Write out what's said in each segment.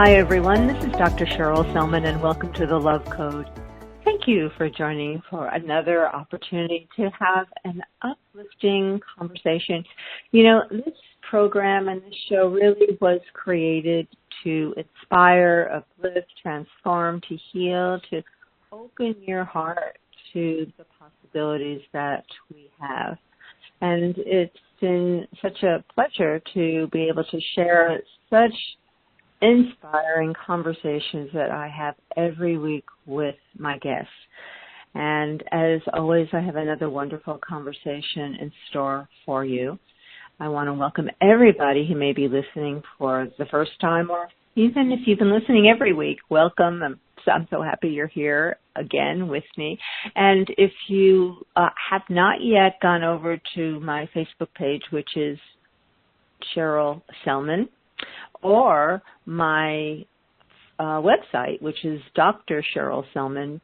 Hi, everyone. This is Dr. Cheryl Selman, and welcome to the Love Code. Thank you for joining for another opportunity to have an uplifting conversation. You know, this program and this show really was created to inspire, uplift, transform, to heal, to open your heart to the possibilities that we have. And it's been such a pleasure to be able to share such inspiring conversations that I have every week with my guests. And as always, I have another wonderful conversation in store for you. I want to welcome everybody who may be listening for the first time, or even if you've been listening every week, welcome. I'm so happy you're here again with me. And if you have not yet gone over to my Facebook page, which is Cheryl Selman, or my website, which is Dr. Cheryl Selman,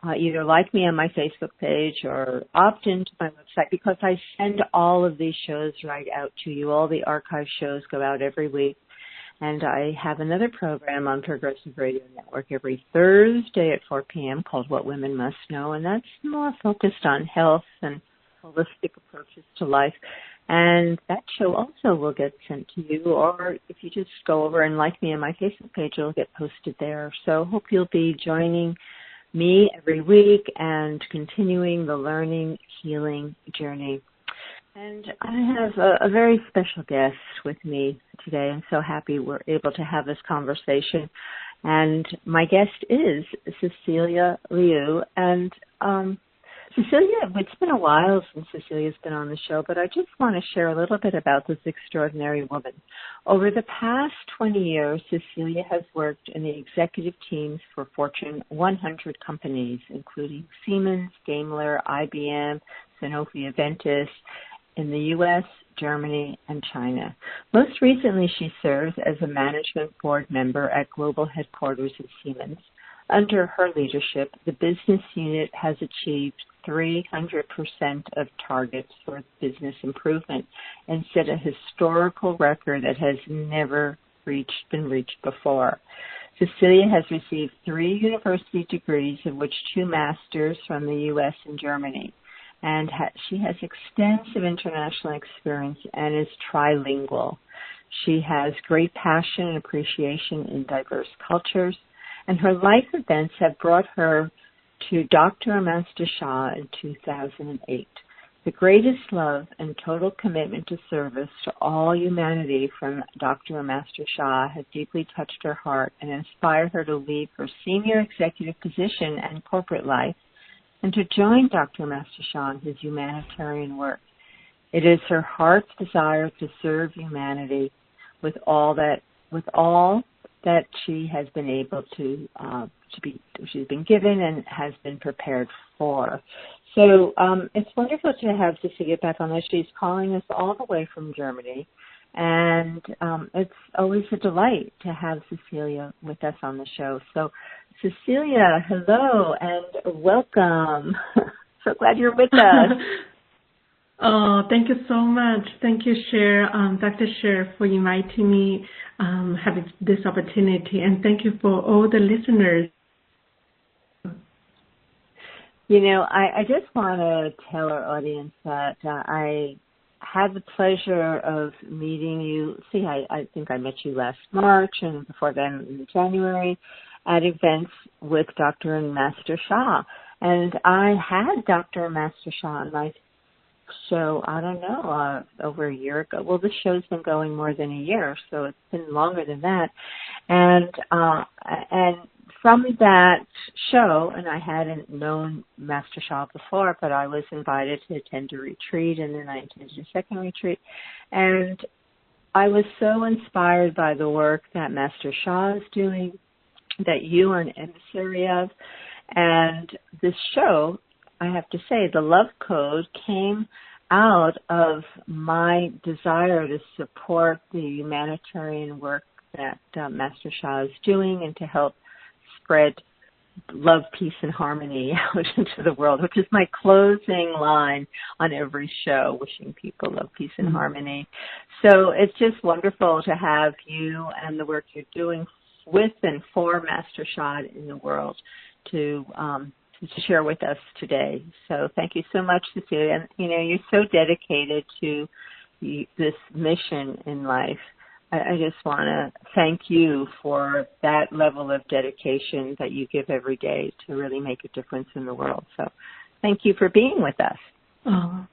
either like me on my Facebook page or opt into my website, because I send all of these shows right out to you. All the archive shows go out every week. And I have another program on Progressive Radio Network every Thursday at 4 p.m. called What Women Must Know, and that's more focused on health and holistic approaches to life. And that show also will get sent to you, or if you just go over and like me on my Facebook page, it'll get posted there. So hope you'll be joining me every week and continuing the learning, healing journey. And I have a very special guest with me today. I'm so happy we're able to have this conversation. And my guest is Cecilia Liu. And Cecilia, it's been a while since Cecilia's been on the show, but I just want to share a little bit about this extraordinary woman. Over the past 20 years, Cecilia has worked in the executive teams for Fortune 100 companies, including Siemens, Daimler, IBM, Sanofi-Aventis, in the U.S., Germany, and China. Most recently, she serves as a management board member at Global Headquarters of Siemens. Under her leadership, the business unit has achieved 300% of targets for business improvement and set a historical record that has never been reached before. Cecilia has received 3 university degrees, of which 2 masters from the U.S. and Germany. And she has extensive international experience and is trilingual. She has great passion and appreciation in diverse cultures, and her life events have brought her to Dr. Master Sha in 2008. The greatest love and total commitment to service to all humanity from Dr. Master Sha has deeply touched her heart and inspired her to leave her senior executive position and corporate life and to join Dr. Master Sha in his humanitarian work. It is her heart's desire to serve humanity with all that she has been able she's been given and has been prepared for. So it's wonderful to have Cecilia back on this. She's calling us all the way from Germany, and it's always a delight to have Cecilia with us on the show. So Cecilia, hello and welcome. So glad you're with us. Oh, thank you so much. Thank you, Dr. Cher, for inviting me, having this opportunity, and thank you for all the listeners. You know, I just want to tell our audience that I had the pleasure of meeting you. I think I met you last March, and before then in January, at events with Dr. and Master Sha. And I had Dr. Master Sha on my show, I don't know, over a year ago. Well, the show's been going more than a year, so it's been longer than that. And from that show, and I hadn't known Master Sha before, but I was invited to attend a retreat, and then I attended a second retreat. And I was so inspired by the work that Master Sha is doing, that you are an emissary of. And this show, I have to say, the Love Code came out of my desire to support the humanitarian work that Master Sha is doing and to help spread love, peace, and harmony out into the world, which is my closing line on every show, wishing people love, peace, and harmony. So it's just wonderful to have you and the work you're doing with and for Master Sha in the world to share with us today. So thank you so much, Cecilia. And, you're so dedicated to this mission in life. I just want to thank you for that level of dedication that you give every day to really make a difference in the world. So thank you for being with us. Oh.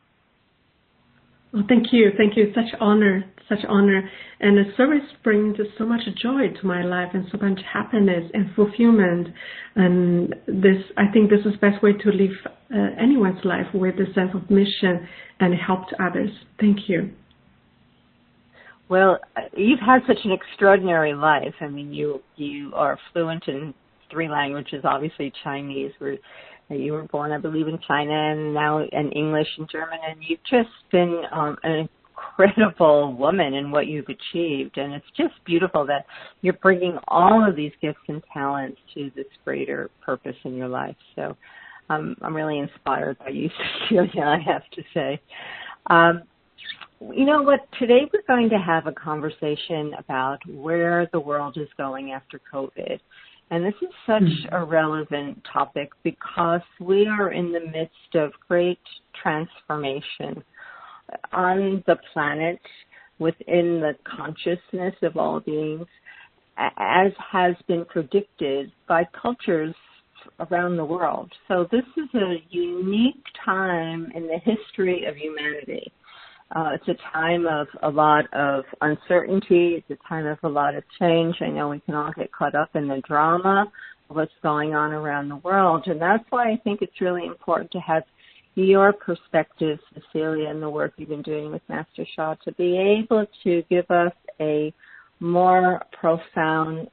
Well, thank you. Thank you. Such honor. And the service brings so much joy to my life and so much happiness and fulfillment. And I think this is the best way to live anyone's life, with a sense of mission and help to others. Thank you. Well, you've had such an extraordinary life. I mean, you are fluent in 3 languages, obviously Chinese. You were born, I believe, in China, and now in English and German, and you've just been an incredible woman in what you've achieved. And it's just beautiful that you're bringing all of these gifts and talents to this greater purpose in your life. So I'm really inspired by you, Cecilia, I have to say. You know what? Today we're going to have a conversation about where the world is going after COVID. And this is such a relevant topic because we are in the midst of great transformation on the planet, within the consciousness of all beings, as has been predicted by cultures around the world. So this is a unique time in the history of humanity. It's a time of a lot of uncertainty. It's a time of a lot of change. I know we can all get caught up in the drama of what's going on around the world. And that's why I think it's really important to have your perspective, Cecilia, and the work you've been doing with Master Sha, to be able to give us a more profound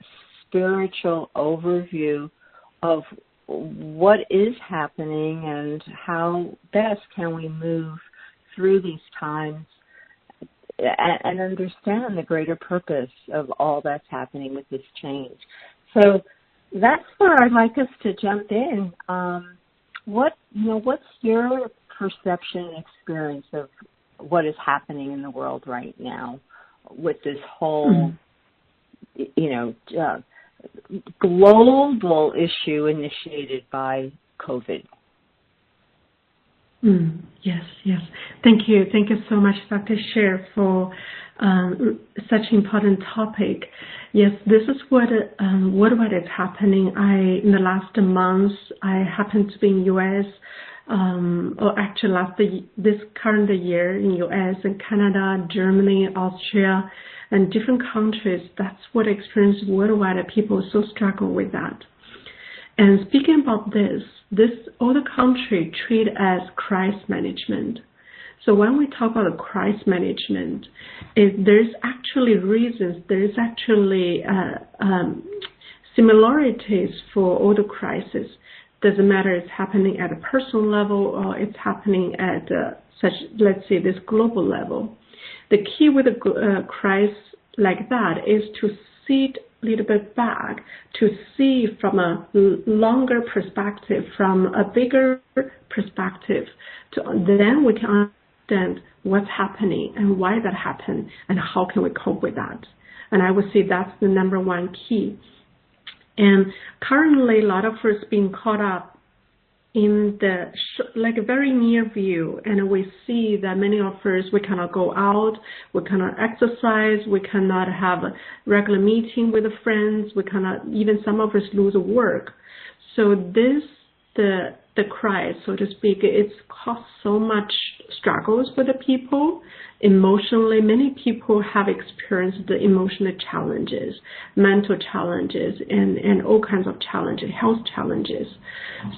spiritual overview of what is happening and how best can we move through these times and understand the greater purpose of all that's happening with this change. So that's where I'd like us to jump in. What's your perception and experience of what is happening in the world right now with this whole, global issue initiated by COVID? Yes. Thank you. Thank you so much, Dr. Sha, for such an important topic. Yes, this is what is happening. In the last months, I happened to be in U.S. Or actually this current year in U.S. and Canada, Germany, Austria, and different countries. That's what I experienced worldwide. People so struggle with that. And speaking about this all the country treat as crisis management. So when we talk about crisis management, there's actually reasons, there's actually similarities for all the crises. Doesn't matter it's happening at a personal level or it's happening at let's say, this global level. The key with a crisis like that is to see a little bit back, to see from a longer perspective, from a bigger perspective, then we can understand what's happening and why that happened and how can we cope with that. And I would say that's the number one key. And currently, a lot of us being caught up in the a very near view, and we see that many of us, we cannot go out, we cannot exercise, we cannot have a regular meeting with the friends, we cannot, even some of us lose work. So the cry, so to speak, it's caused so much struggles for the people. Emotionally, many people have experienced the emotional challenges, mental challenges, and all kinds of challenges, health challenges.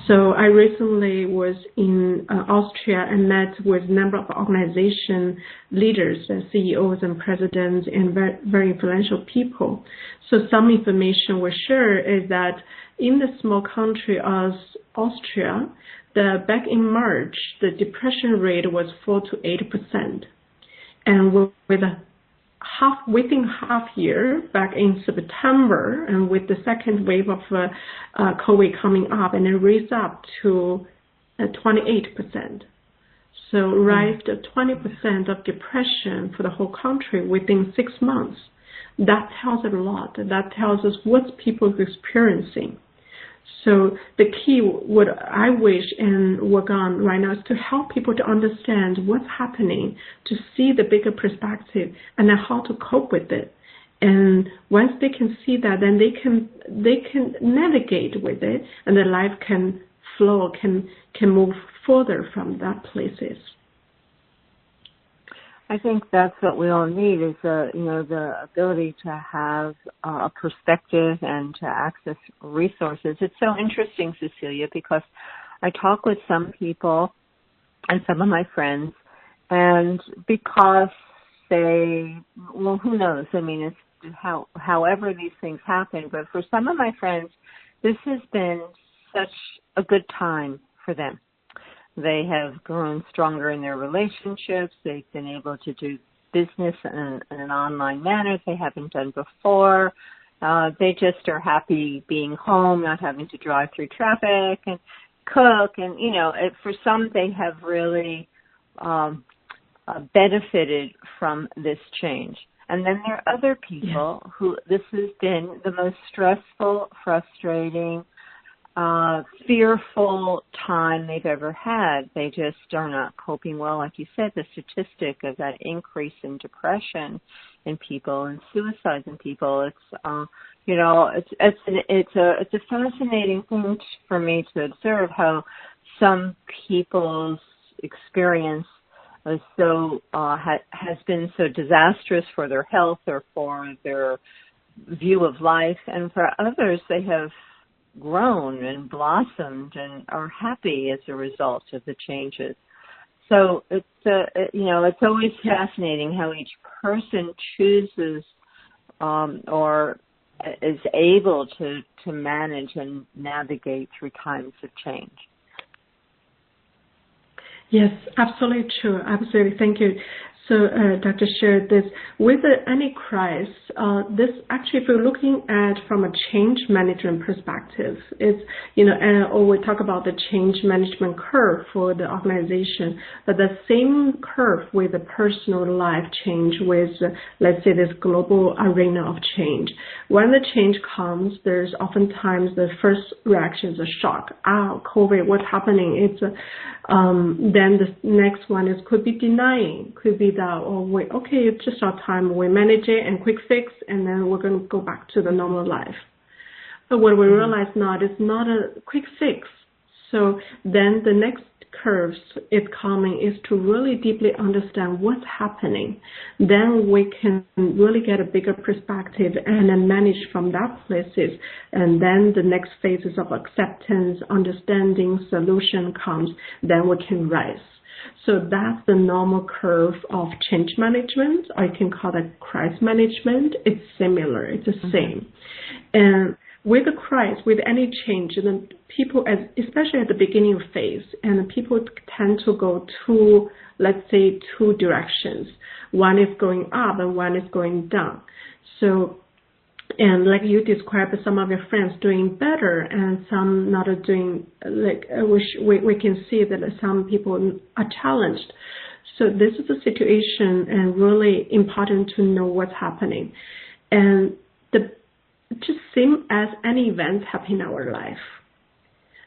So I recently was in Austria and met with a number of organization leaders, CEOs and presidents, and very, very influential people. So some information we share is that in the small country of Austria, back in March, the depression rate was 4 to 8%. And within half year, back in September, and with the second wave of COVID coming up, and it raised up to 28%. So raised 20% of depression for the whole country within 6 months. that tells a lot. That tells us what people are experiencing. So the key, what I wish and work on right now, is to help people to understand what's happening, to see the bigger perspective, and then how to cope with it. And once they can see that, then they can navigate with it, and their life can flow, can move further from that places. I think that's what we all need is the ability to have a perspective and to access resources. It's so interesting, Cecilia, because I talk with some people and some of my friends, and because who knows? I mean, it's however these things happen, but for some of my friends, this has been such a good time for them. They have grown stronger in their relationships. They've been able to do business in an online manner they haven't done before. They just are happy being home, not having to drive through traffic and cook. And, for some, they have really benefited from this change. And then there are other people who this has been the most stressful, frustrating, fearful time they've ever had. They just are not coping well. Like you said, the statistic of that increase in depression in people and suicides in people, it's a fascinating thing for me to observe how some people's experience has been so disastrous for their health or for their view of life, and for others they have grown and blossomed and are happy as a result of the changes. So it's always fascinating how each person chooses or is able to manage and navigate through times of change. Yes, absolutely true. Absolutely. Thank you. So, Dr. shared this. With any crisis, this actually, if you're looking at from a change management perspective, it's, or we talk about the change management curve for the organization, but the same curve with the personal life change with, let's say, this global arena of change. When the change comes, there's oftentimes the first reaction is a shock. COVID, what's happening? It's then the next one could be denying, could be that, it's just our time, we manage it and quick fix, and then we're going to go back to the normal life. But what we realize now, it's not a quick fix. So then the next curves is coming is to really deeply understand what's happening. Then we can really get a bigger perspective and then manage from that places. And then the next phases of acceptance, understanding, solution comes, then we can rise. So that's the normal curve of change management, or you can call it crisis management. It's similar, it's the same. And with a crisis, with any change, then people, especially at the beginning of phase, and people tend to go let's say, two directions. One is going up and one is going down. So, and like you described, some of your friends doing better and some not doing, we can see that some people are challenged. So this is a situation and really important to know what's happening. And just same as any event happen in our life.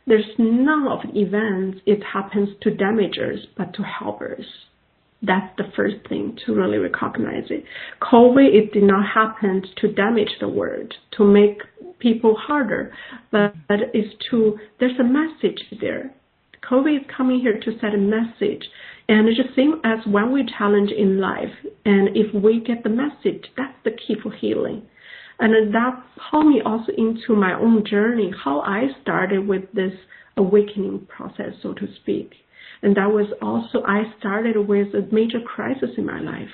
There's none of events it happens to damage us, but to help us. That's the first thing to really recognize it. COVID, it did not happen to damage the world, to make people harder, but there's a message there. COVID is coming here to set a message. And it's the same as when we challenge in life. And if we get the message, that's the key for healing. And that pulled me also into my own journey, how I started with this awakening process, so to speak. And that was also, I started with a major crisis in my life.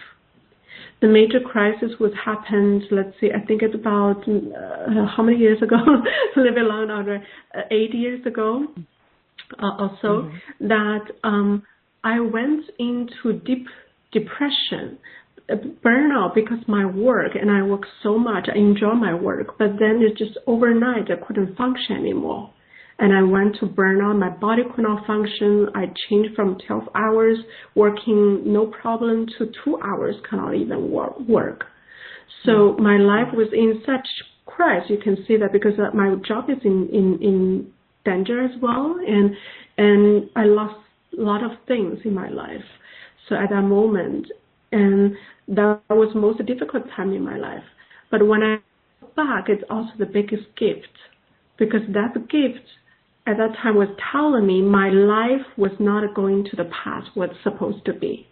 The major crisis happened, let's see, I think it's about, how many years ago? A little bit longer, 8 years ago or so, that I went into deep depression, burnout because my work, and I work so much, I enjoy my work, but then it's just overnight I couldn't function anymore. And I went to burnout, my body could not function. I changed from 12 hours working no problem to 2 hours cannot even work. So my life was in such crisis. You can see that because my job is in danger as well, and I lost a lot of things in my life. So at that moment, and that was the most difficult time in my life. But when I look back, it's also the biggest gift, because that gift at that time was telling me my life was not going to the path what's supposed to be.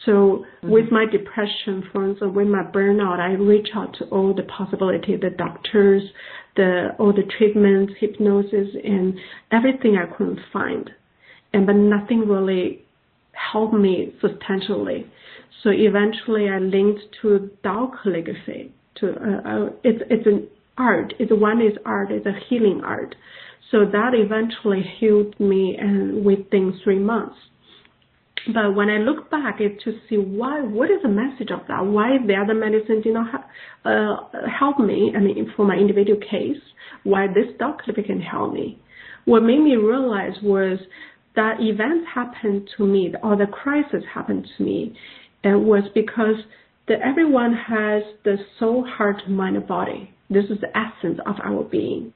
So with my depression, for instance, with my burnout, I reached out to all the possibility, the doctors, all the treatments, hypnosis, and everything I couldn't find. But nothing really helped me substantially. So eventually I linked to Dao calligraphy. It's an art. One is art. It's a healing art. So that eventually healed me and within 3 months. But when I look back, it's to see what is the message of that? Why the other medicine did not help me? I mean, for my individual case, why this doctor can help me? What made me realize was that events happened to me, or the crisis happened to me, and was because that everyone has the soul, heart, mind, and body. This is the essence of our being.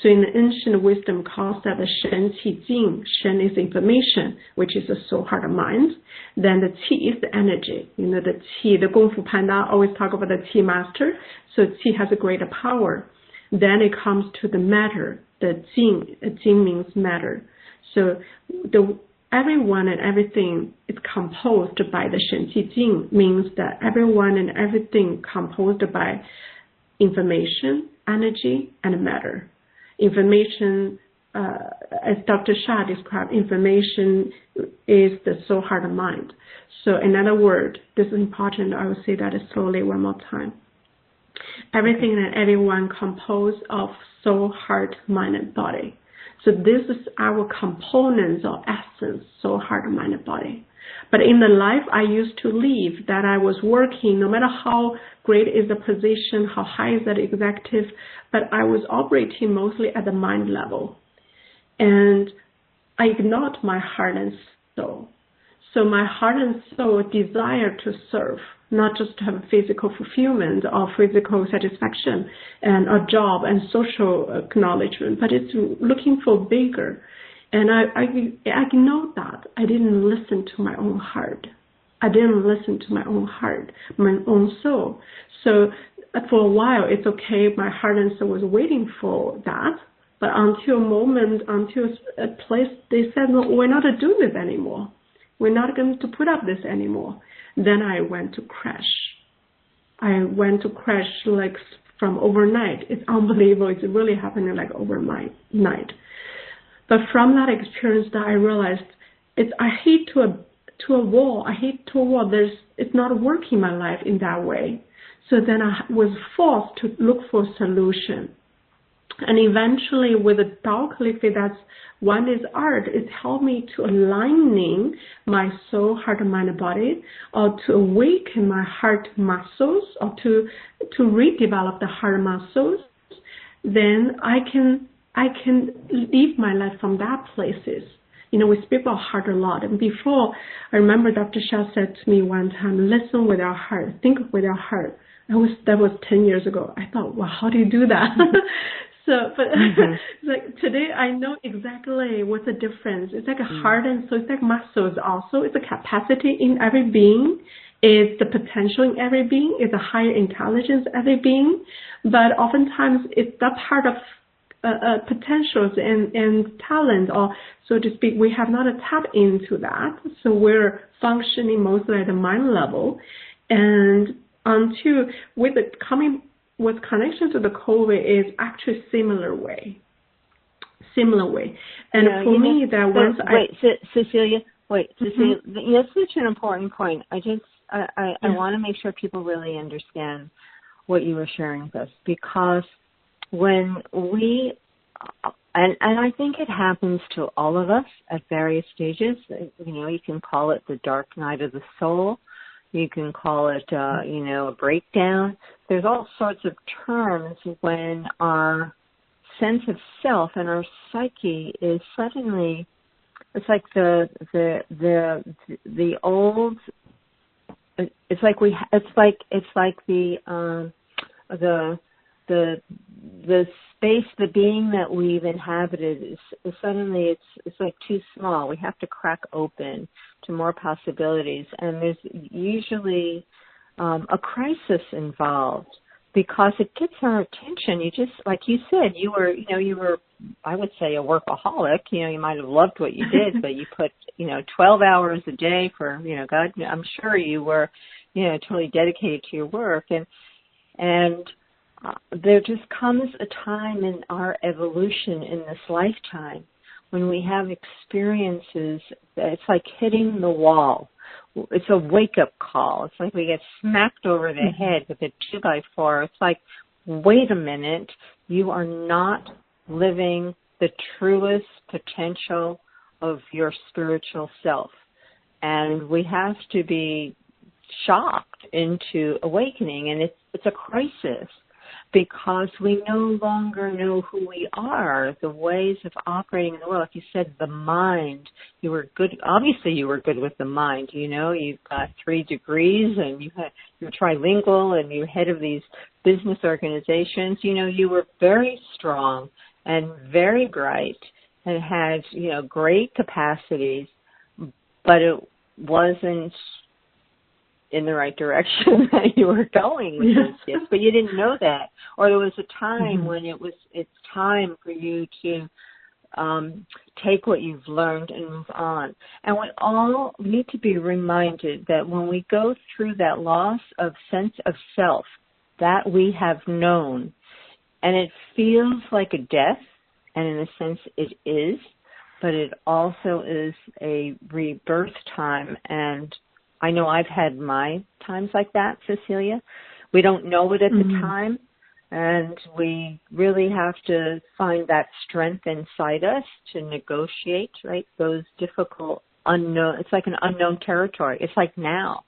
So in the ancient wisdom calls that the Shen, Qi, Jing. Shen is information, which is the soul, heart, and mind. Then the Qi is the energy. You know, the Qi, the Kung Fu Panda always talk about the Qi master. So Qi has a greater power. Then it comes to the matter, the Jing. Jing means matter. So everyone and everything is composed by the Shen, Qi, Jing, means that everyone and everything composed by information, energy, and matter. Information, as Dr. Sha described, information is the soul, heart, and mind. So in other words, this is important. I will say that slowly one more time. Everything and everyone composed of soul, heart, mind, and body. So this is our components or essence, soul, heart, mind, and body. But in the life I used to live, that I was working, no matter how great is the position, how high is that executive, but I was operating mostly at the mind level. And I ignored my heart and soul. So my heart and soul desire to serve, not just to have physical fulfillment or physical satisfaction and a job and social acknowledgement, but it's looking for bigger. And I ignored that. I didn't listen to my own heart. I didn't listen to my own heart, my own soul. So for a while, it's okay. My heart and soul was waiting for that. But until a place, they said, no, we're not doing this anymore. We're not going to put up this anymore. Then I went to crash. I went to crash like from overnight. It's unbelievable. It's really happening like overnight. But from that experience, that I realized I hate to a wall. It's not working my life in that way. So then I was forced to look for a solution. And eventually with the Dao calligraphy, that's one is art. It helped me to aligning my soul, heart, mind, and body, or to awaken my heart muscles, or to redevelop the heart muscles. Then I can live my life from that places. You know, we speak about heart a lot. And before, I remember Dr. Sha said to me one time, listen with our heart, think with our heart. That was 10 years ago. I thought, well, how do you do that? But like today, I know exactly what's the difference. It's like a heart and soul. It's like muscles also. It's a capacity in every being. It's the potential in every being. It's a higher intelligence in every being. But oftentimes, it's that part of potentials and talent, or so to speak, we have not tapped into that. So we're functioning mostly at the mind level. And until with connection to the COVID is actually similar way. And for me, that once Cecilia, that's such an important point. I want to make sure people really understand what you were sharing with us, because when we, and I think it happens to all of us at various stages. You know, you can call it the dark night of the soul. You can call it, a breakdown. There's all sorts of terms when our sense of self and our psyche is suddenly, it's like the old it's like the space, the being that we've inhabited is suddenly it's like too small. We have to crack open to more possibilities, and there's usually a crisis involved because it gets our attention. You just, like you said, you were, I would say, a workaholic. You might have loved what you did, but you put 12 hours a day for God. I'm sure you were totally dedicated to your work, and there just comes a time in our evolution in this lifetime when we have experiences that it's like hitting the wall. It's a wake-up call. It's like we get smacked over the head with a 2x4. It's like, wait a minute, you are not living the truest potential of your spiritual self. And we have to be shocked into awakening, and it's a crisis. Because we no longer know who we are, the ways of operating in the world. Like you said, the mind, you were good. Obviously, you were good with the mind. You've got 3 degrees and you're trilingual and you're head of these business organizations. You were very strong and very bright and had, great capacities, but it wasn't in the right direction that you were going with those gifts, but you didn't know that. Or there was a time when it's time for you to take what you've learned and move on. And we all need to be reminded that when we go through that loss of sense of self that we have known, and it feels like a death, and in a sense it is, but it also is a rebirth time. And I know I've had my times like that, Cecilia. We don't know it at the time, and we really have to find that strength inside us to negotiate, right? Those difficult, unknown, it's like an unknown territory. It's like now.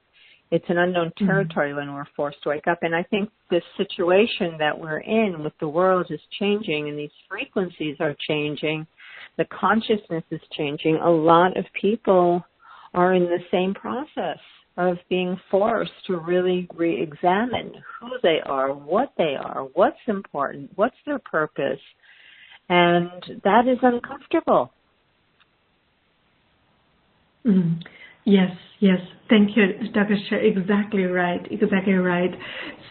It's an unknown territory when we're forced to wake up. And I think the situation that we're in with the world is changing, and these frequencies are changing. The consciousness is changing. A lot of people are in the same process of being forced to really re-examine who they are, what's important, what's their purpose, and that is uncomfortable. Yes. Thank you, Dr. Sha. Exactly right.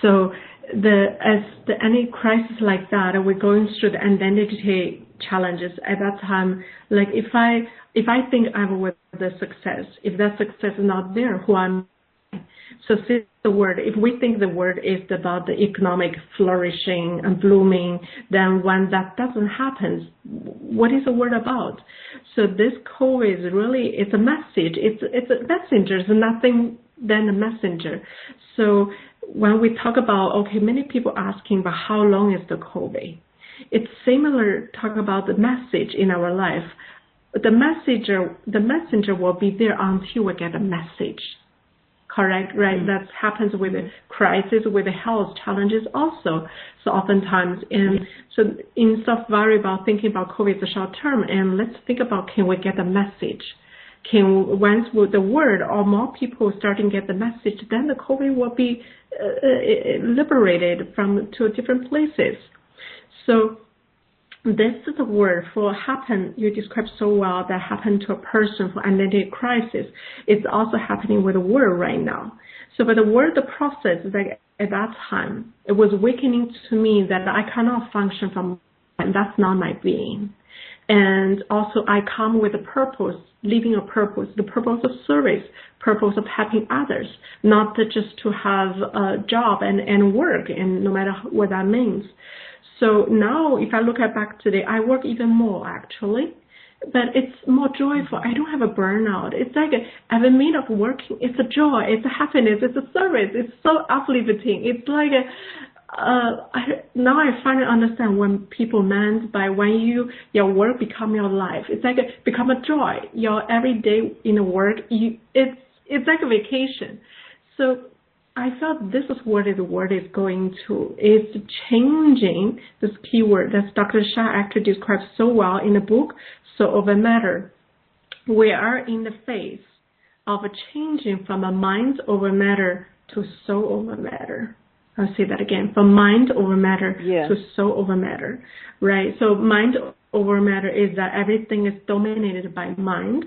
So any crisis like that, we're going through the identity challenges at that time. Like if I think I'm with the success, if that success is not there, who am I? So since the word, if we think the word is about the economic flourishing and blooming, then when that doesn't happen, what is the word about? So this COVID is really, it's a message. It's a messenger. It's nothing than a messenger. So when we talk about, many people asking about how long is the COVID? It's similar talk about the message in our life. The messenger will be there until we get a message. Correct, right? That happens with the crisis, with the health challenges also. So oftentimes, and so instead of worry about thinking about COVID as a short term, and let's think about, can we get a message? Once the word or more people starting to get the message, then the COVID will be liberated to different places. So this is a word for happen, you described so well, that happened to a person for identity crisis. It's also happening with the world right now. So but the process, like at that time, it was awakening to me that I cannot function from, and that's not my being. And also I come with a purpose, living a purpose, the purpose of service, purpose of helping others, not just to have a job and work, and no matter what that means. So now if I look back today, I work even more actually, but it's more joyful. I don't have a burnout. It's like every minute of working, it's a joy, it's a happiness, it's a service. It's so uplifting. It's like now I finally understand when people meant by when your work become your life. It's like become a joy. Your every day in the work, it's like a vacation. So I felt this is where the word is going to. It's changing this keyword that Dr. Sha actually describes so well in the book, So Over Matter. We are in the phase of changing from a mind over matter to soul over matter. I'll say that again, from mind over matter to soul over matter, right? So mind over matter is that everything is dominated by mind.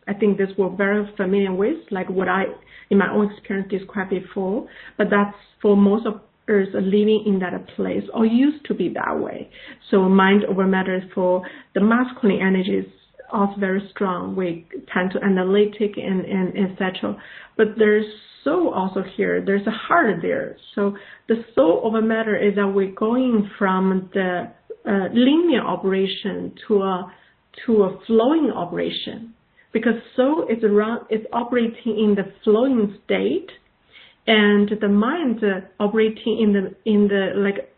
I think this we're very familiar with, like what I, in my own experience, described before, but that's for most of us living in that place, or used to be that way. So mind over matter is for the masculine energy is also very strong. We tend to analytic and etc. But there's soul also here. There's a heart there. So the soul over matter is that we're going from the linear operation to a flowing operation, because soul is operating in the flowing state, and the mind operating in the like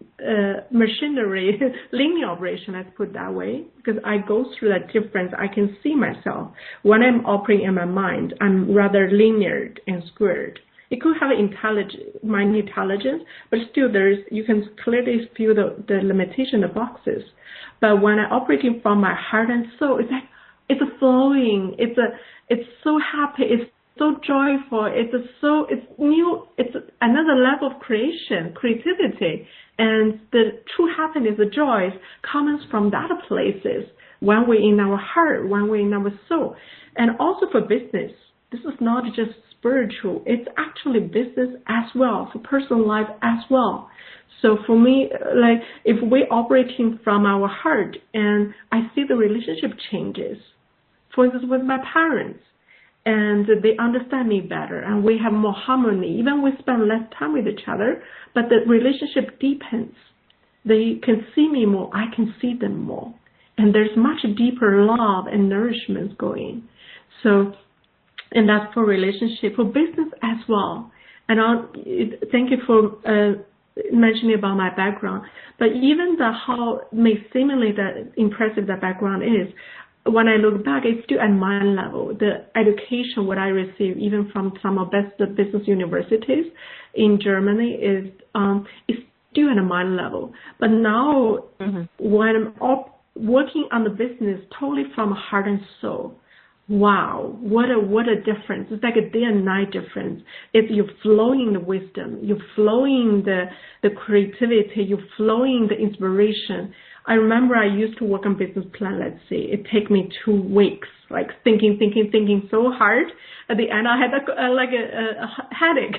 machinery linear operation. Let's put it that way, because I go through that difference. I can see myself when I'm operating in my mind. I'm rather linear and squared. It could have mind intelligence, but still you can clearly feel the limitation, the boxes. But when I'm operating from my heart and soul, it's like, it's flowing. It's so happy. It's so joyful. It's new. It's another level of creativity. And the true happiness, the joy comes from that places when we're in our heart, when we're in our soul. And also for business, this is not just spiritual. It's actually business as well, for personal life as well. So for me, like if we're operating from our heart, and I see the relationship changes, for instance, with my parents, and they understand me better, and we have more harmony. Even we spend less time with each other, but the relationship deepens. They can see me more, I can see them more. And there's much deeper love and nourishment going. So, and that's for relationship, for business as well. And thank you for mentioning about my background. But even how seemingly that impressive that background is, when I look back, it's still at mind level. The education what I received, even from some of the business universities in Germany, is still at a mind level. But now, when I'm working on the business totally from heart and soul, wow, what a difference. It's like a day and night difference. You're flowing the wisdom, you're flowing the creativity, you're flowing the inspiration. I remember I used to work on business plan, let's say. It take me 2 weeks, like thinking so hard. At the end, I had a headache.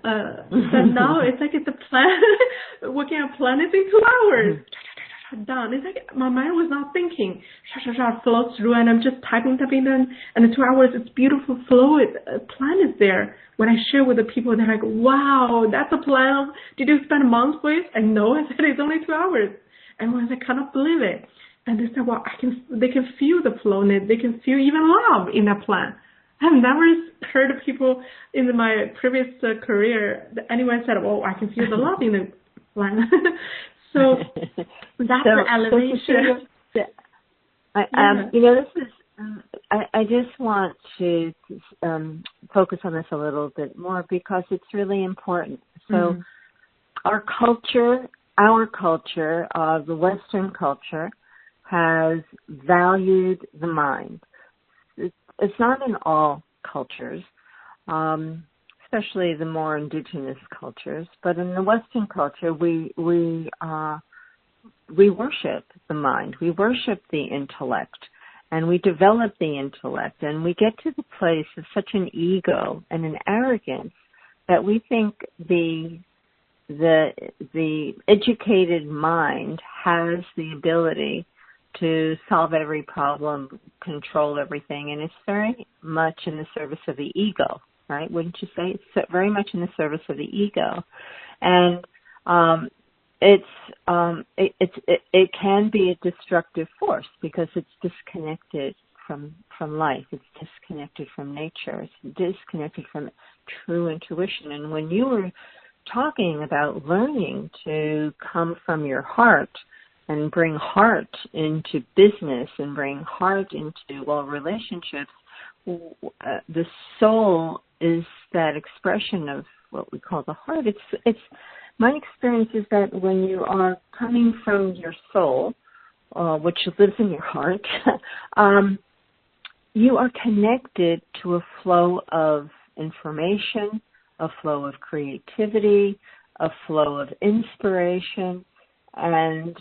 But now it's like it's a plan. Working on plan is in 2 hours. Done. It's like my mind was not thinking. Flows through, and I'm just typing, and in 2 hours, it's beautiful flow. A plan is there. When I share with the people, they're like, "Wow, that's a plan. Did you spend a month with?" And no, I said it's only 2 hours. And when I cannot believe it, and they said, "Well, they can feel the flow in it. They can feel even love in that plan." I've never heard of people in my previous career anyone said, "Oh, I can feel the love in the plan." So that's the elevation. This is. I just want to focus on this a little bit more because it's really important. So our culture, the Western culture, has valued the mind. It's not in all cultures, especially the more indigenous cultures, but in the Western culture, we worship the mind, we worship the intellect, and we develop the intellect, and we get to the place of such an ego and an arrogance that we think the educated mind has the ability to solve every problem, control everything, and it's very much in the service of the ego, right? Wouldn't you say? It's very much in the service of the ego, and it can be a destructive force because it's disconnected from life. It's disconnected from nature. It's disconnected from true intuition. And when you were talking about learning to come from your heart and bring heart into business and bring heart into, relationships, the soul is that expression of what we call the heart. It's my experience is that when you are coming from your soul, which lives in your heart, you are connected to a flow of information, a flow of creativity, a flow of inspiration, and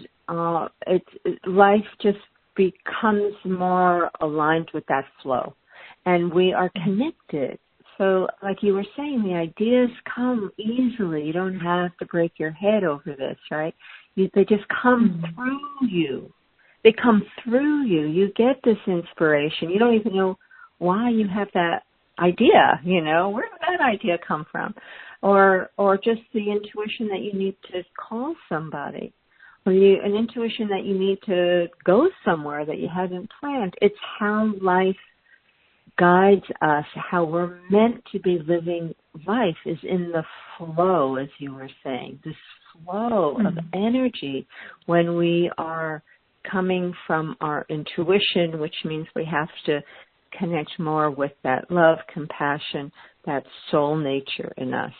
life just becomes more aligned with that flow. And we are connected. So like you were saying, the ideas come easily. You don't have to break your head over this, right? They just come through you. They come through you. You get this inspiration. You don't even know why you have that idea, where did that idea come from? Or just the intuition that you need to call somebody, or an intuition that you need to go somewhere that you hadn't planned. It's how life guides us, how we're meant to be living life is in the flow, as you were saying, this flow of energy when we are coming from our intuition, which means we have to connect more with that love, compassion, that soul nature in us.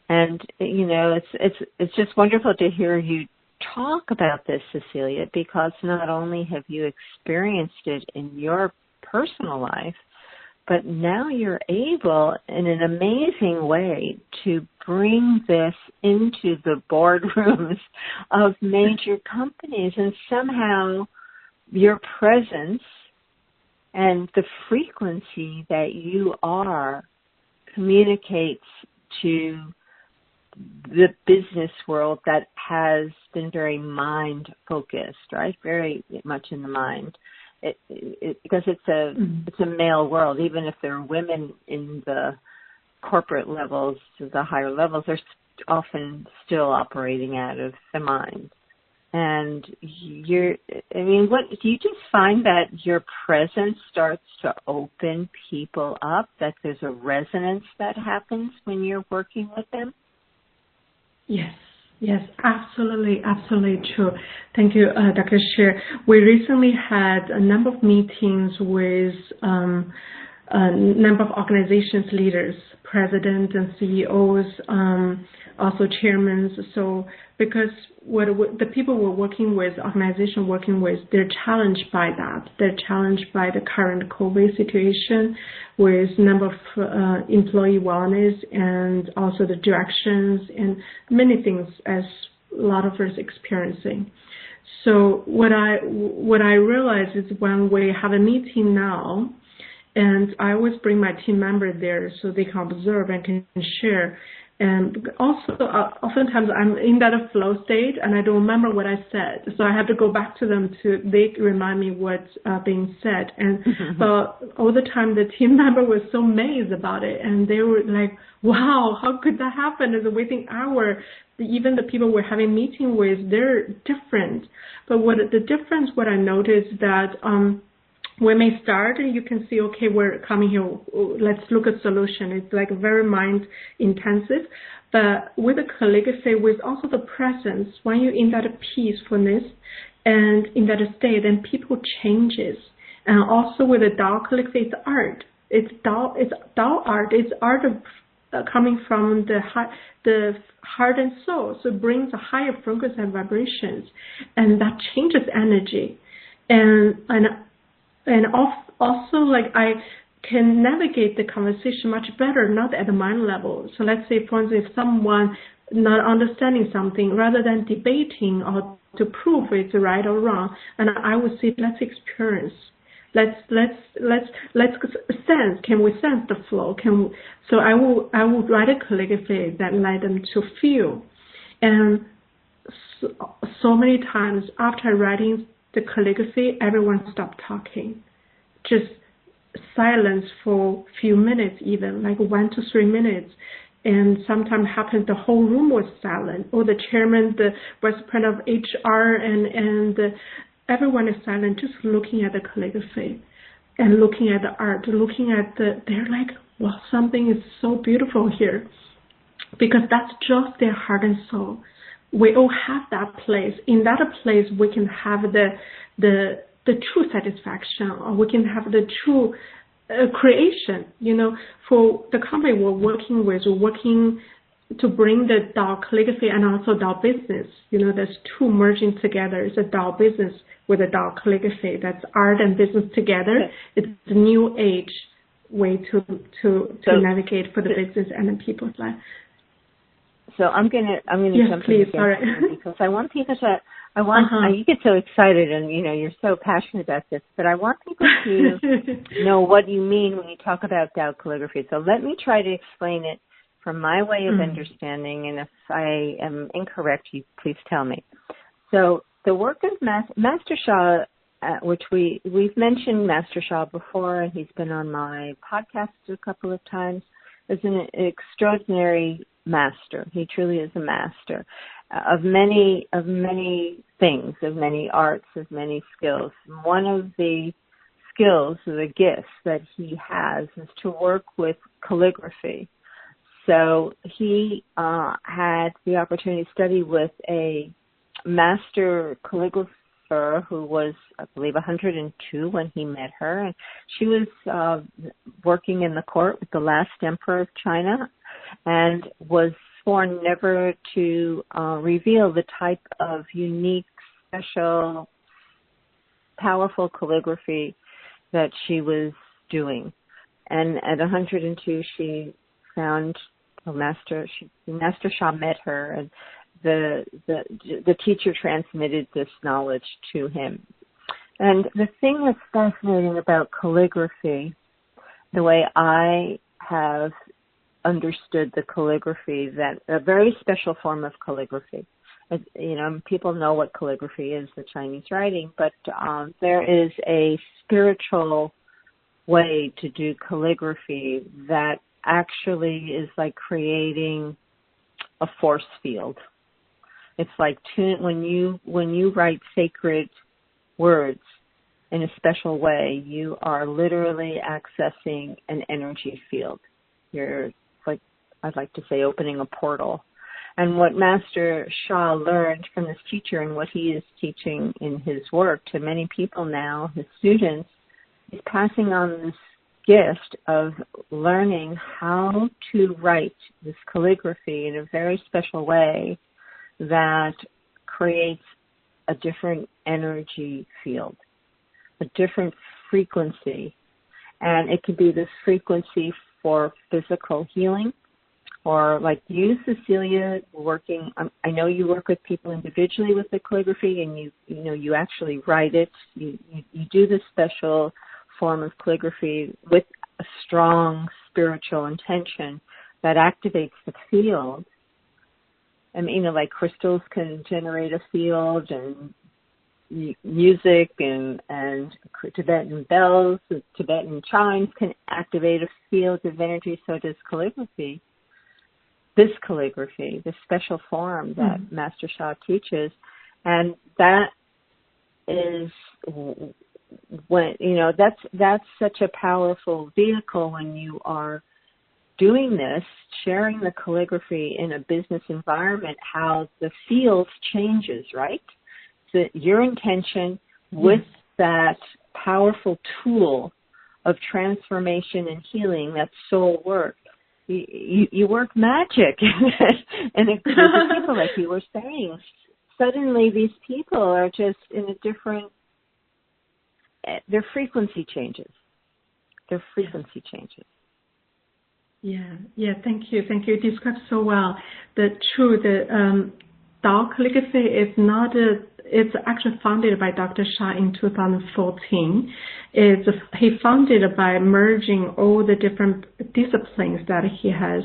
And, it's just wonderful to hear you talk about this, Cecilia, because not only have you experienced it in your personal life, but now you're able, in an amazing way, to bring this into the boardrooms of major companies. And somehow your presence and the frequency that you are communicates to the business world that has been very mind-focused, right? Very much in the mind. Because it's a male world. Even if there are women in the corporate levels, the higher levels, they're often still operating out of the mind. And what do you just find that your presence starts to open people up? That there's a resonance that happens when you're working with them? Yes, absolutely true. Thank you, Dr. Sha. We recently had a number of meetings with a number of organizations leaders, presidents and CEOs, also chairmen. So because the people we're working with, organization working with, they're challenged by that. They're challenged by the current COVID situation with number of employee wellness and also the directions and many things as a lot of us experiencing. So what I realize is when we have a meeting now, and I always bring my team member there so they can observe and can share. And also, oftentimes I'm in that flow state and I don't remember what I said. So I have to go back to them they remind me what's being said. And all the time the team member was so amazed about it. And they were like, wow, how could that happen? And within an hour, even the people we're having meeting with, they're different. But what I noticed that when we start, you can see, okay, we're coming here, let's look at solution. It's like very mind intensive. But with the calligraphy, with also the presence, when you're in that peacefulness and in that state, then people changes. And also with the Dao calligraphy, it's art. It's Dao art. It's art of coming from the heart and soul. So it brings a higher frequency and vibrations. And that changes energy. And also, like, I can navigate the conversation much better, not at the mind level. So let's say, for instance, if someone not understanding something, rather than debating or to prove it's right or wrong, and I would say, let's experience. Let's sense. Can we sense the flow? So I would write a calligraphy that let them to feel. And so many times after writing the calligraphy, everyone stopped talking. Just silence for a few minutes, even like 1 to 3 minutes. And sometimes happens the whole room was silent. Or the chairman, the vice president of HR, and everyone is silent, just looking at the calligraphy and looking at the art, they're like, wow, something is so beautiful here. Because that's just their heart and soul. We all have that place. In that place, we can have the true satisfaction, or we can have the true creation. For the company we're working with, to bring the Dao calligraphy and also Dao business. There's two merging together. It's a Dao business with a Dao calligraphy. That's art and business together. Okay. It's a new age way to navigate for the business and the people's life. So I'm gonna yes, jump please, in sorry. because I want people to you get so excited and you're so passionate about this, but I want people to know what you mean when you talk about Dao calligraphy. So let me try to explain it from my way of understanding, and if I am incorrect, you please tell me. So the work of Master Sha, which we've mentioned Master Sha before, and he's been on my podcast a couple of times, is an extraordinary master. He truly is a master of many things, of many arts, of many skills. One of the skills, the gifts that he has, is to work with calligraphy. So he had the opportunity to study with a master calligrapher who was, I believe, 102 when he met her. And she was working in the court with the last emperor of China and was sworn never to reveal the type of unique, special, powerful calligraphy that she was doing. And at 102, she found Master Sha met her, and the teacher transmitted this knowledge to him. And the thing that's fascinating about calligraphy, the way I have understood the calligraphy, that a very special form of calligraphy. People know what calligraphy is, the Chinese writing, but there is a spiritual way to do calligraphy that actually is like creating a force field. It's like when you write sacred words in a special way, you are literally accessing an energy field. You're, like I'd like to say, opening a portal. And what Master Sha learned from this teacher and what he is teaching in his work to many people now, his students, is passing on this gift of learning how to write this calligraphy in a very special way that creates a different energy field, a different frequency. And it could be this frequency for physical healing, or like you, Cecilia, working, I know you work with people individually with the calligraphy, and you actually write it. You do this special form of calligraphy with a strong spiritual intention that activates the field. I mean, like crystals can generate a field, and music and Tibetan bells, Tibetan chimes can activate a field of energy. So does calligraphy. This calligraphy, this special form that Master Sha teaches, and that is when that's such a powerful vehicle when you are doing this, sharing the calligraphy in a business environment, how the field changes, right? So your intention with that powerful tool of transformation and healing, that soul work, you work magic and a group of people, like you were saying. Suddenly these people are just in a different, their frequency changes. Their frequency changes. Yeah, thank you. You described so well. The Dao calligraphy is it's actually founded by Dr. Sha in 2014. He founded it by merging all the different disciplines that he has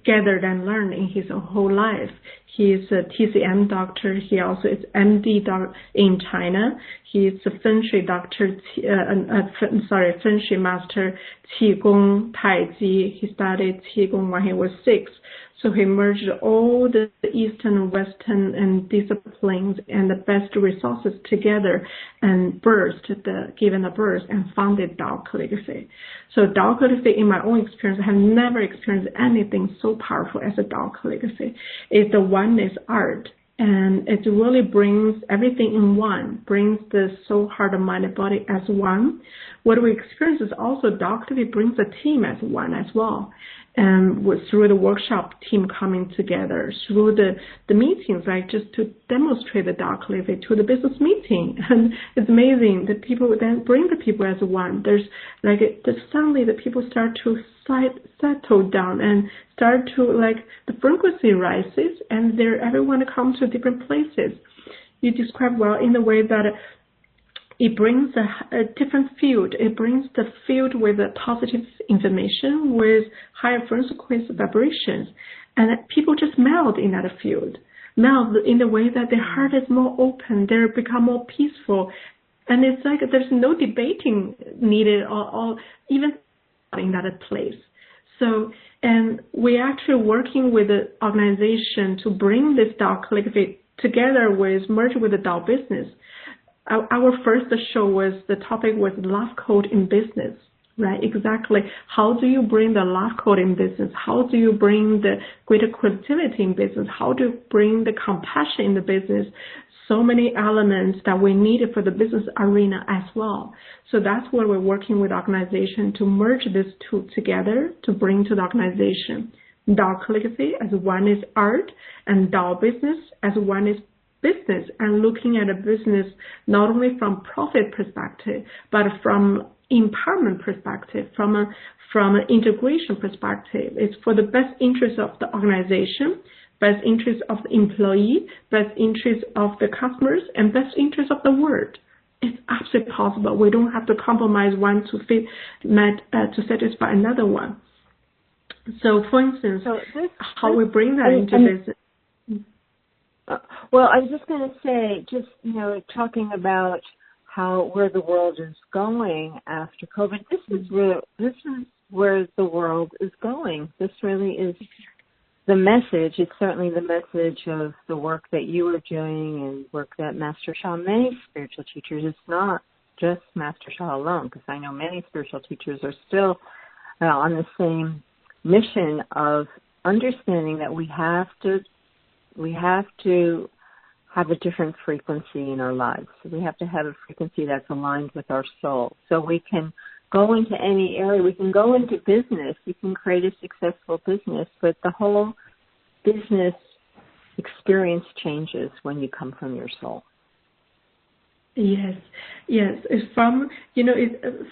gathered and learned in his whole life. He's a TCM doctor. He also is MD in China. He's a Feng Shui doctor, Feng Shui master, Qigong, Tai Chi. He studied Qigong when he was 6. So he merged all the Eastern and Western and disciplines and the best resources together and given a birth and founded Dao calligraphy. So Dao calligraphy, in my own experience, I have never experienced anything so powerful as a Dao calligraphy. It's the oneness art, and it really brings everything in one, brings the soul, heart, and mind and body as one. What we experience is also Dao calligraphy brings the team as one as well. through the workshop team coming together, through the meetings, like just to demonstrate the dark liquid to the business meeting. And it's amazing that people then bring the people as one. There's like, suddenly the people start to settle down and start to, like, the frequency rises, and everyone comes to different places. You describe well in the way that it brings a different field. It brings the field with a positive information, with higher frequency vibrations. And people just melt in that field. Melt in the way that their heart is more open. They become more peaceful. And it's like there's no debating needed or even in that place. So, and we're actually working with the organization to bring this dark liquid together with, merge with the Dao business. Our first show the topic was love code in business, right? Exactly. How do you bring the love code in business? How do you bring the greater creativity in business? How do you bring the compassion in the business? So many elements that we needed for the business arena as well. So that's where we're working with the organization to merge these two together to bring to the organization. Dao calligraphy as one is art, and Dao business as one is business, and looking at a business not only from profit perspective, but from empowerment perspective, from an integration perspective. It's for the best interest of the organization, best interest of the employee, best interest of the customers, and best interest of the world. It's absolutely possible. We don't have to compromise one to satisfy another one. So, for instance, how we bring that into business. Well, I was just going to say, just, talking about where the world is going after COVID, this is where the world is going. This really is the message. It's certainly the message of the work that you are doing and work that Master Sha, many spiritual teachers. It's not just Master Sha alone, because I know many spiritual teachers are still on the same mission of understanding that we have to have a different frequency in our lives. So we have to have a frequency that's aligned with our soul. So we can go into any area. We can go into business. You can create a successful business, but the whole business experience changes when you come from your soul. Yes. It's from,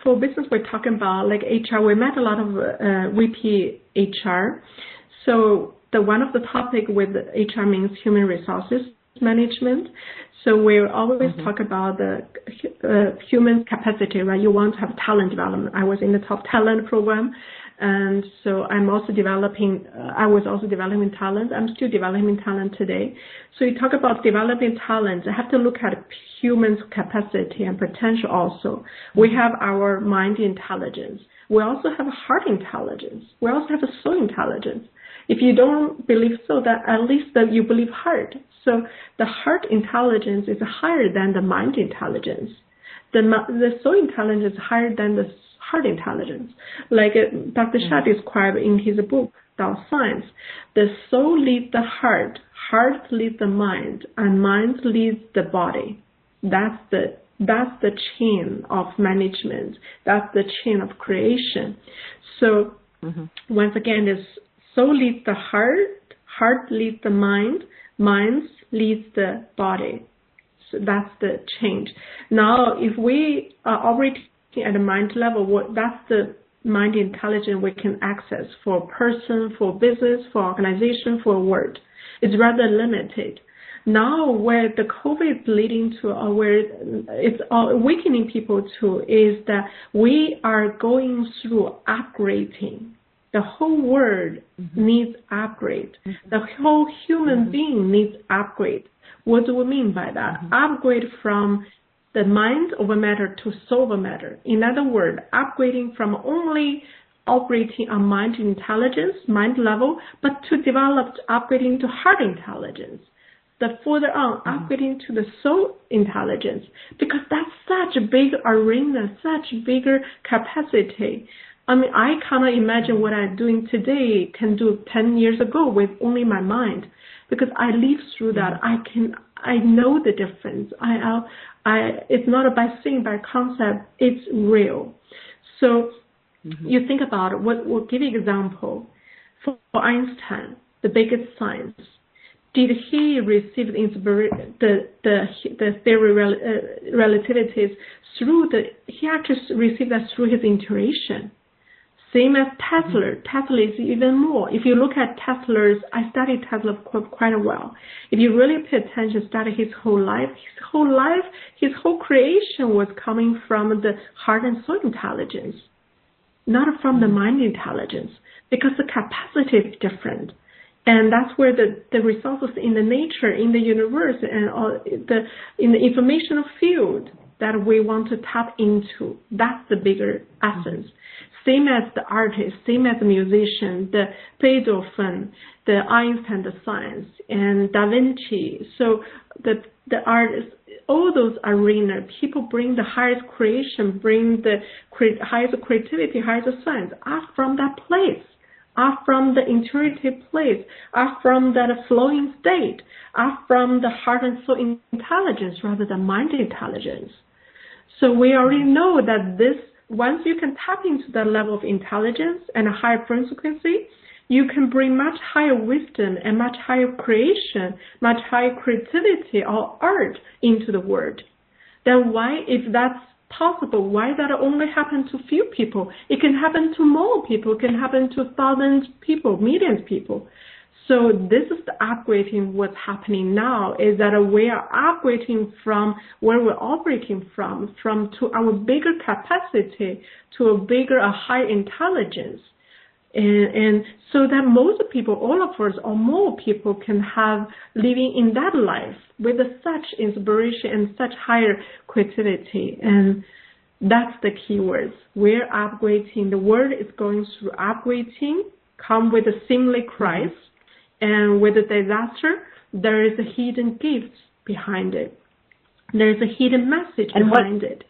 for business, we're talking about like HR. We met a lot of VP HR. So one of the topic with HR means human resources management. So we always talk about the human capacity, right? You want to have talent development. I was in the top talent program, and so I was also developing talent. I'm still developing talent today. So you talk about developing talent. I have to look at human capacity and potential also. We have our mind intelligence. We also have heart intelligence. We also have a soul intelligence. If you don't believe so, that at least that you believe heart. So the heart intelligence is higher than the mind intelligence. The soul intelligence is higher than the heart intelligence. Like Dr. Sha described in his book, Dao Science, the soul leads the heart leads the mind, and mind leads the body. That's the chain of management. That's the chain of creation. So once again, this soul leads the heart leads the mind leads the body. So that's the change. Now, if we are operating at a mind level, that's the mind intelligence we can access for person, for business, for organization, for world. It's rather limited. Now, where the COVID is leading to, where it's awakening people to, is that we are going through upgrading. The whole world needs upgrade. The whole human being needs upgrade. What do we mean by that? Upgrade from the mind over matter to soul over matter. In other words, upgrading from only operating on mind intelligence, mind level, but to develop upgrading to heart intelligence. The further on, upgrading to the soul intelligence, because that's such a big arena, such bigger capacity. I mean, I cannot imagine what I'm doing today can do 10 years ago with only my mind, because I lived through that. I know the difference. It's not by saying, by concept, it's real. So you think about it. We'll give you an example. For Einstein, the biggest science, did he receive the theory relativities through he actually received that through his intuition. Same as Tesla. Tesla is even more. If you look at I studied Tesla quite a while. If you really pay attention, study his whole life, his whole creation was coming from the heart and soul intelligence, not from the mind intelligence, because the capacity is different. And that's where the resources in the nature, in the universe, and in the informational field that we want to tap into, that's the bigger essence. Same as the artist, same as the musician, the Beethoven, the Einstein, the science, and Da Vinci. So the artists, all those arenas, people bring the highest creation, bring the highest creativity, highest science, are from that place, are from the intuitive place, are from that flowing state, are from the heart and soul intelligence rather than mind intelligence. So we already know that once you can tap into that level of intelligence and a higher frequency, you can bring much higher wisdom and much higher creation, much higher creativity or art into the world. Then why, if that's possible, why that only happen to few people? It can happen to more people, it can happen to thousands of people, millions of people. So this is the upgrading what's happening now, is that we are upgrading from where we're operating from to our bigger capacity, to a higher intelligence. And so that most people, all of us or more people can have living in that life with such inspiration and such higher creativity. And that's the key words. We're upgrading. The world is going through upgrading, come with a seemingly crisis. And with a disaster, there is a hidden gift behind it. There is a hidden message behind it.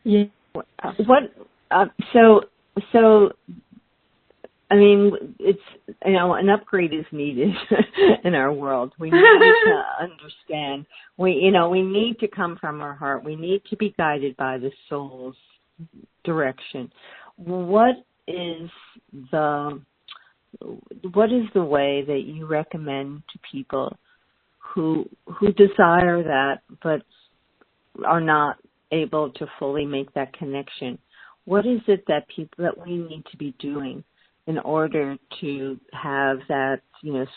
Yeah. So, I mean, it's, an upgrade is needed in our world. We need to understand. We need to come from our heart. We need to be guided by the soul's direction. What is the way that you recommend to people who desire that but are not able to fully make that connection? What is it that we need to be doing in order to have that,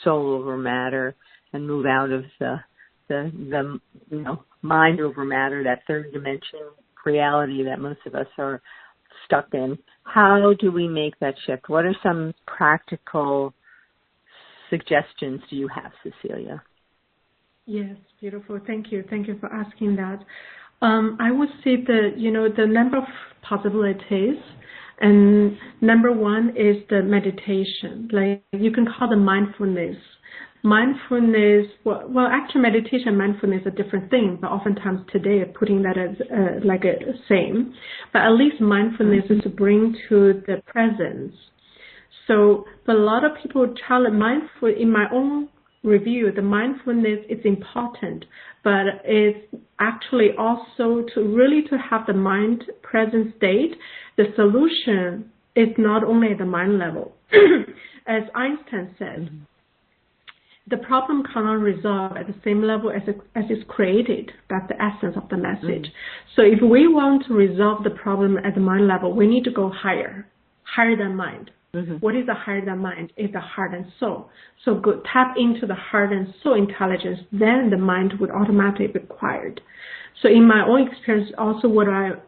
soul over matter and move out of the mind over matter, that third dimension reality that most of us are stuck in? How do we make that shift? What are some practical suggestions do you have, Cecilia? Yes, beautiful. Thank you. Thank you for asking that. I would say the number of possibilities, and number one is the meditation. Like you can call it mindfulness. Mindfulness, well, actually meditation and mindfulness are different things, but oftentimes today putting that as same. But at least mindfulness is to bring to the presence. So, but a lot of people challenge mindful. In my own review, the mindfulness is important, but it's actually also to have the mind present state. The solution is not only at the mind level, as Einstein said. The problem cannot resolve at the same level as it's created. That's the essence of the message. So if we want to resolve the problem at the mind level, we need to go higher than mind. What is the higher than mind? It's the heart and soul. So tap into the heart and soul intelligence, then the mind would automatically be acquired. So in my own experience, also what I'm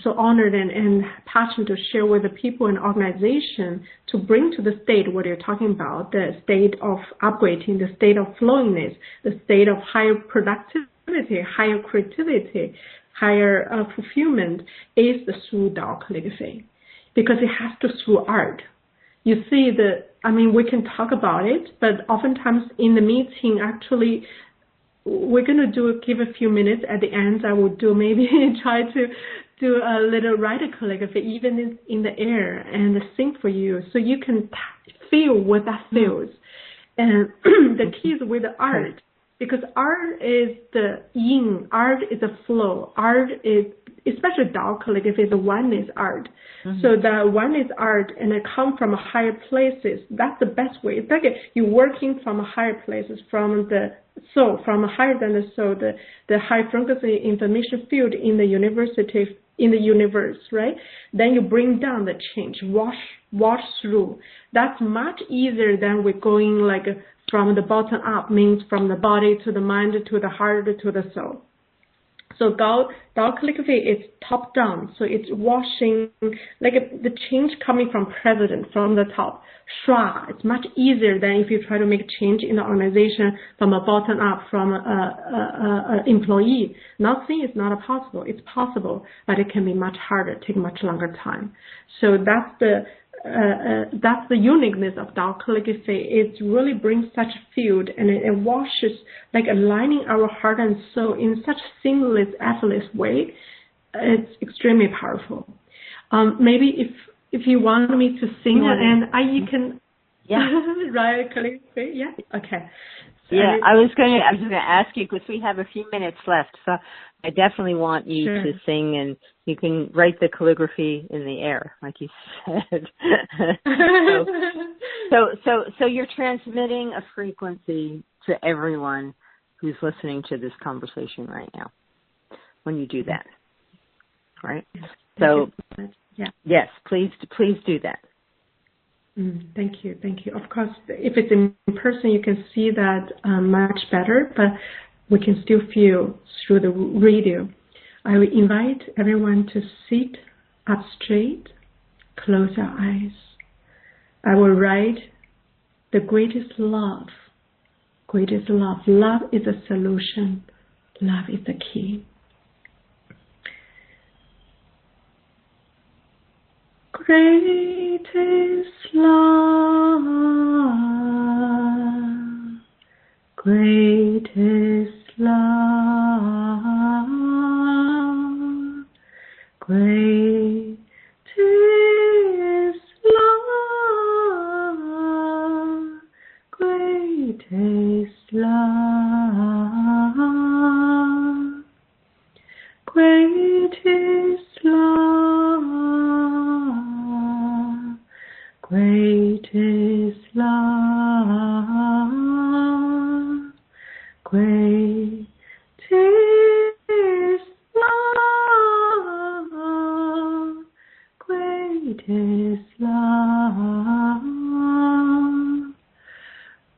so honored and passionate to share with the people and organization to bring to the state what you're talking about, the state of upgrading, the state of flowingness, the state of higher productivity, higher creativity, higher fulfillment, is the through Dao calligraphy, because it has to through art. You see we can talk about it, but oftentimes in the meeting, actually, we're going to give a few minutes at the end. I will try to do a little writer calligraphy, even in the air, and sing for you, so you can feel what that feels. And the key is with the art, because art is the yin, art is the flow, art is, especially Tao calligraphy, the oneness art. So the oneness art and it comes from higher places. That's the best way. It's like you're working from higher places, from the soul, from higher than the soul, the high frequency information field in the university, in the universe, right? Then you bring down the change, wash through. That's much easier than we're going like from the bottom up, means from the body to the mind to the heart to the soul. So Tao calligraphy is top down, so it's washing, like the change coming from president, from the top. Sha, it's much easier than if you try to make change in the organization from a bottom up, from a employee. Not saying it's not possible, it's possible, but it can be much harder, take much longer time. So that's the uniqueness of Tao calligraphy. It really brings such field, and it washes, like aligning our heart and soul in such seamless, effortless way. It's extremely powerful. Maybe if you want me to sing, you can write calligraphy. Yeah. Okay. So I was going to ask you, because we have a few minutes left, so I definitely want you to sing, and you can write the calligraphy in the air, like you said. So you're transmitting a frequency to everyone who's listening to this conversation right now when you do that, right? So yes, please do that. Thank you. Of course, if it's in person, you can see that much better, but we can still feel through the radio. I will invite everyone to sit up straight, close our eyes. I will write the greatest love. Greatest love. Love is a solution. Love is the key. Greatest love, greatest love, greatest love, greatest love, greatest love, greatest love, greatest love, greatest love.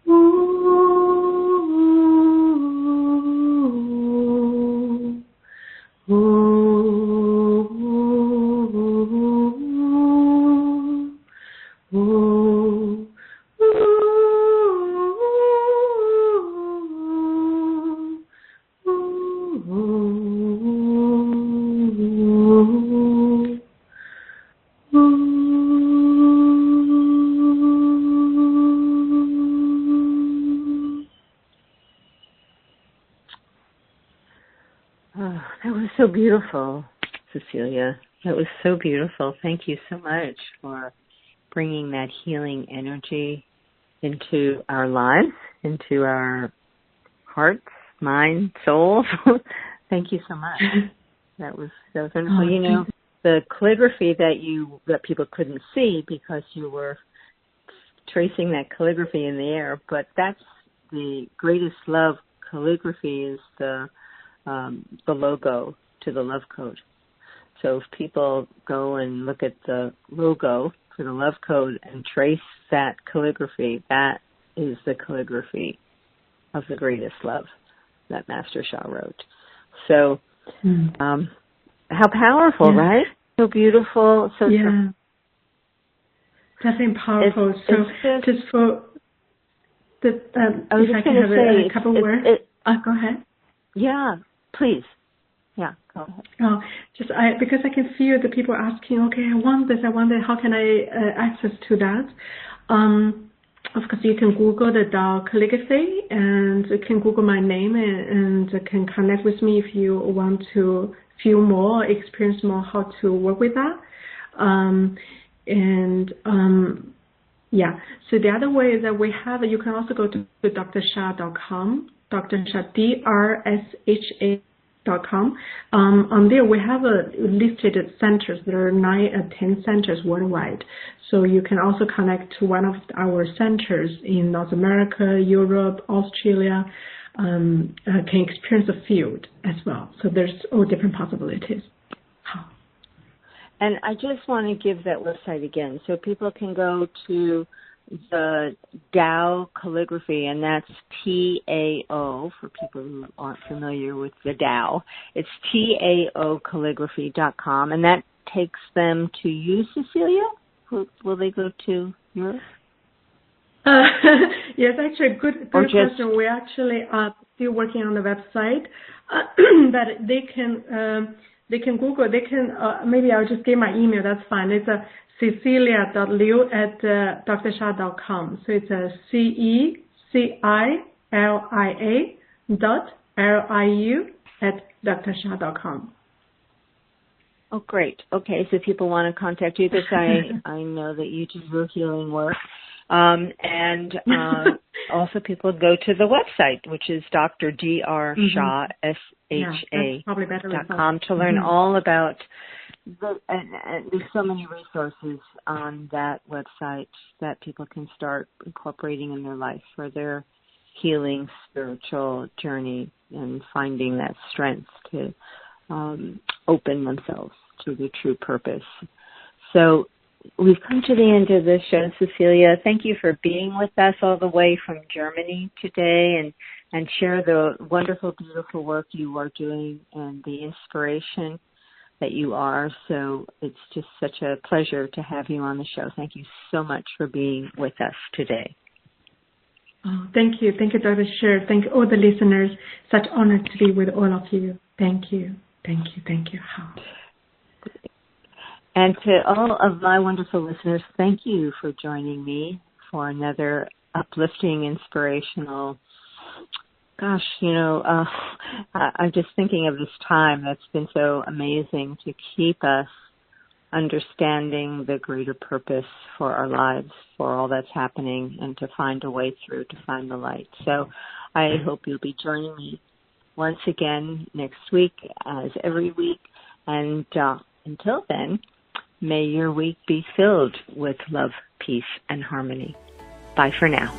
Ooh, ooh, ooh, ooh, Oh, that was so beautiful, Cecilia. That was so beautiful. Thank you so much for bringing that healing energy into our lives, into our hearts, mind, souls. Thank you so much. That was wonderful. You know, the calligraphy that people couldn't see because you were tracing that calligraphy in the air, but that's the greatest love calligraphy is the logo to the love code. So if people go and look at the logo for the love code and trace that calligraphy, that is the calligraphy of the greatest love that Master Sha wrote. So how powerful, right? So beautiful. So definitely powerful. Just for the, I was if I just can have say, a couple words. Go ahead. Yeah, please. Yeah, go ahead. Oh, because I can feel the people asking, okay, I want this, how can I access to that? Of course, you can Google the Tao calligraphy, and you can Google my name and can connect with me if you want to feel more, experience more how to work with that. So the other way is that you can also go to drsha.com Dr. Sha, DRSHA.com. On there, we have listed centers. There are 10 centers worldwide. So you can also connect to one of our centers in North America, Europe, Australia, can experience the field as well. So there's all different possibilities. And I just want to give that website again so people can go to the Tao calligraphy, and that's TAO for people who aren't familiar with the Tao. It's TAO calligraphy.com, and that takes them to you, Cecilia? Will they go to yours? Yes, actually, good question. We're actually still working on the website, but they can Google. They can maybe I'll just give my email. That's fine. It's Cecilia.Liu@drsha.com. So it's CECILIA.LIU@drsha.com. Oh, great. Okay, so people want to contact you because I know that you do your healing work. And also people go to the website, which is Dr. Dr. Sha, SHA.com, to learn all about and there's so many resources on that website that people can start incorporating in their life for their healing spiritual journey and finding that strength to open themselves to the true purpose. So we've come to the end of the show, Cecilia. Thank you for being with us all the way from Germany today and share the wonderful, beautiful work you are doing and the inspiration that you are. So it's just such a pleasure to have you on the show. Thank you so much for being with us today. Oh, thank you. Thank you, Dr. Sha. Thank you, all the listeners. Such honor to be with all of you. Thank you. Thank you. Thank you. And to all of my wonderful listeners, thank you for joining me for another uplifting, inspirational, I'm just thinking of this time that's been so amazing to keep us understanding the greater purpose for our lives, for all that's happening, and to find a way through, to find the light. So I hope you'll be joining me once again next week, as every week. And until then, may your week be filled with love, peace, and harmony. Bye for now.